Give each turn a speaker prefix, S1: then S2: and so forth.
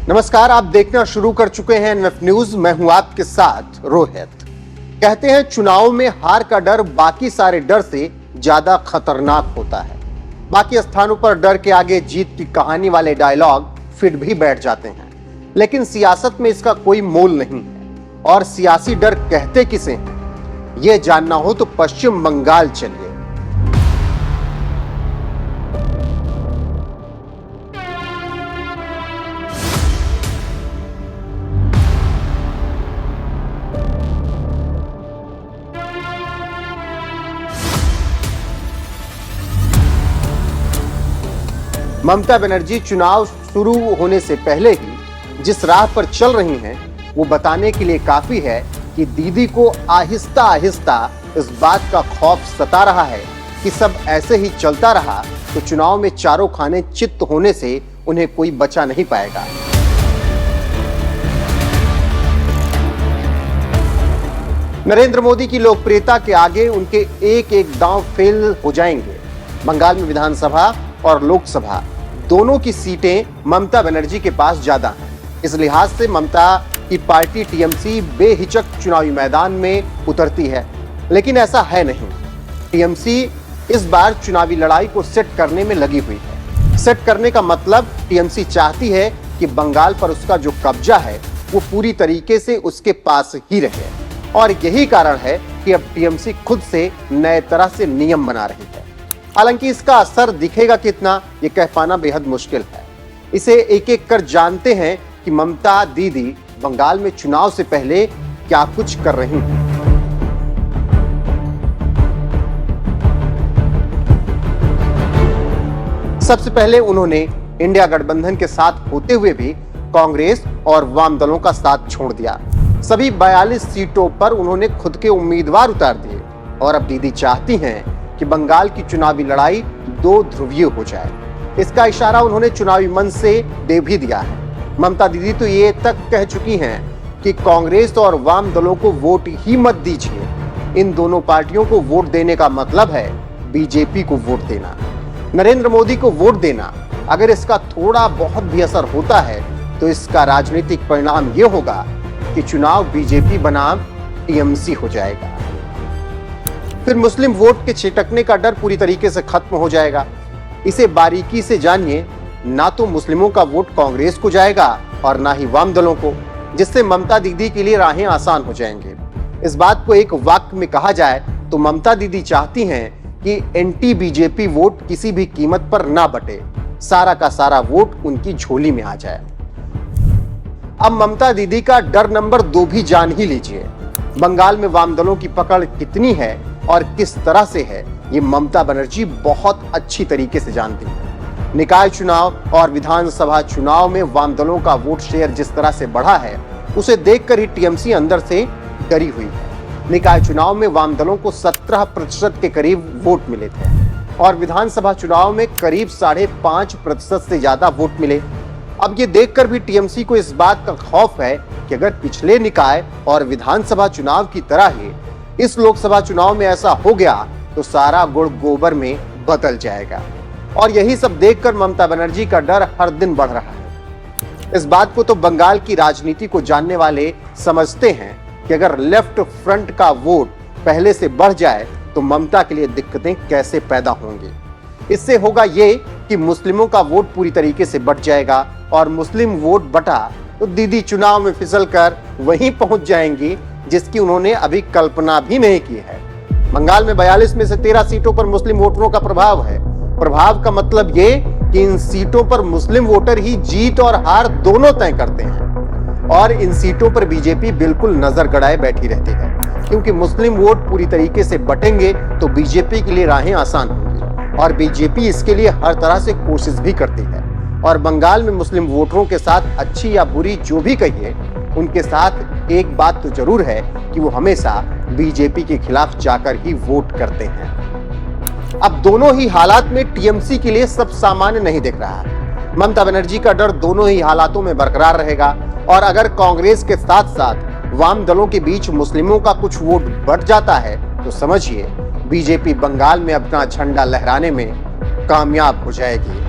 S1: नमस्कार, आप देखना शुरू कर चुके हैं एनएफ न्यूज। मैं हूं आपके साथ रोहित। कहते हैं चुनाव में हार का डर बाकी सारे डर से ज्यादा खतरनाक होता है। बाकी स्थानों पर डर के आगे जीत की कहानी वाले डायलॉग फिट भी बैठ जाते हैं, लेकिन सियासत में इसका कोई मोल नहीं है। और सियासी डर कहते किसे हैं, यह जानना हो तो पश्चिम बंगाल चलिए। ममता बनर्जी चुनाव शुरू होने से पहले ही जिस राह पर चल रही हैं, वो बताने के लिए काफी है कि दीदी को आहिस्ता आहिस्ता इस बात का खौफ सता रहा है कि सब ऐसे ही चलता रहा तो चुनाव में चारों खाने चित्त होने से उन्हें कोई बचा नहीं पाएगा। नरेंद्र मोदी की लोकप्रियता के आगे उनके एक एक दांव फेल हो जाएंगे। बंगाल में विधानसभा और लोकसभा दोनों की सीटें ममता बनर्जी के पास ज्यादा हैं। इस लिहाज से ममता की पार्टी टीएमसी बेहिचक चुनावी मैदान में उतरती है, लेकिन ऐसा है नहीं। टीएमसी इस बार चुनावी लड़ाई को सेट करने में लगी हुई है। सेट करने का मतलब टीएमसी चाहती है कि बंगाल पर उसका जो कब्जा है वो पूरी तरीके से उसके पास ही रहे, और यही कारण है कि अब टीएमसी खुद से नए तरह से नियम बना रही है। हालांकि इसका असर दिखेगा कितना, ये कह पाना बेहद मुश्किल है। इसे एक एक कर जानते हैं कि ममता दीदी बंगाल में चुनाव से पहले क्या कुछ कर रही हैं। सबसे पहले उन्होंने इंडिया गठबंधन के साथ होते हुए भी कांग्रेस और वाम दलों का साथ छोड़ दिया। सभी 42 सीटों पर उन्होंने खुद के उम्मीदवार उतार दिए, और अब दीदी चाहती हैं कि बंगाल की चुनावी लड़ाई दो ध्रुवीय हो जाए। इसका इशारा उन्होंने चुनावी मंच से दे भी दिया है। ममता दीदी तो ये तक कह चुकी हैं कि कांग्रेस और वाम दलों को वोट ही मत दीजिए। इन दोनों पार्टियों को वोट देने का मतलब है बीजेपी को वोट देना, नरेंद्र मोदी को वोट देना। अगर इसका थोड़ा बहुत भी असर होता है तो इसका राजनीतिक परिणाम यह होगा कि चुनाव बीजेपी बनाम टीएमसी हो जाएगा। फिर मुस्लिम वोट के छिटकने का डर पूरी तरीके से खत्म हो जाएगा। इसे बारीकी से जानिए, ना तो मुस्लिमों का वोट कांग्रेस को जाएगा और ना ही वाम दलों को, जिससे ममता दीदी के लिए राहें आसान हो जाएंगे। इस बात को एक वाक्य में कहा जाए तो ममता दीदी चाहती हैं कि एंटी बीजेपी वोट किसी भी कीमत पर ना बटे, सारा का सारा वोट उनकी झोली में आ जाए। अब ममता दीदी का डर नंबर 2 भी जान ही लीजिए। बंगाल में वाम दलों की पकड़ कितनी है और किस तरह से है, ये ममता बनर्जी बहुत अच्छी तरीके से जानती है। निकाय चुनाव और विधानसभा चुनाव में वाम दलों का वोट शेयर जिस तरह से बढ़ा है, उसे देखकर ही टीएमसी अंदर से डरी हुई है। निकाय चुनाव में वाम दलों को 17% के करीब वोट मिले थे, और विधानसभा चुनाव में करीब 5.5% से ज्यादा वोट मिले। अब ये देखकर भी टीएमसी को इस बात का खौफ है कि अगर पिछले निकाय और विधानसभा चुनाव की तरह ही इस लोकसभा चुनाव में ऐसा हो गया तो सारा गुड़ गोबर में बदल जाएगा। और यही सब देखकर ममता बनर्जी का डर हर दिन बढ़ रहा है। इस बात को तो बंगाल की राजनीति को जानने वाले समझते हैं कि अगर लेफ्ट फ्रंट का वोट पहले से बढ़ जाए तो ममता के लिए दिक्कतें कैसे पैदा होंगी। इससे होगा ये कि मुस्लिमों का वोट पूरी तरीके से बढ़ जाएगा, और मुस्लिम वोट बटा तो दीदी चुनाव में फिसलकर वहीं पहुंच जाएंगी जिसकी उन्होंने अभी कल्पना भी नहीं की है। बंगाल में 42 में से 13 सीटों पर मुस्लिम वोटरों का प्रभाव है। प्रभाव का मतलब ये कि इन सीटों पर मुस्लिम वोटर ही जीत और हार दोनों तय करते हैं, और इन सीटों पर बीजेपी बिल्कुल नजर गड़ाए बैठी रहती है, क्योंकि मुस्लिम वोट पूरी तरीके से बटेंगे तो बीजेपी के लिए राहें आसान होंगी, और बीजेपी इसके लिए हर तरह से कोशिश भी करती है। और बंगाल में मुस्लिम वोटरों के साथ अच्छी या बुरी जो भी कहिए, उनके साथ एक बात तो जरूर है कि वो हमेशा बीजेपी के खिलाफ जाकर ही वोट करते हैं। अब दोनों ही हालात में टीएमसी के लिए सब सामान्य नहीं दिख रहा है। ममता बनर्जी का डर दोनों ही हालातों में बरकरार रहेगा, और अगर कांग्रेस के साथ साथ वाम दलों के बीच मुस्लिमों का कुछ वोट बढ़ जाता है तो समझिए बीजेपी बंगाल में अपना झंडा लहराने में कामयाब हो जाएगी।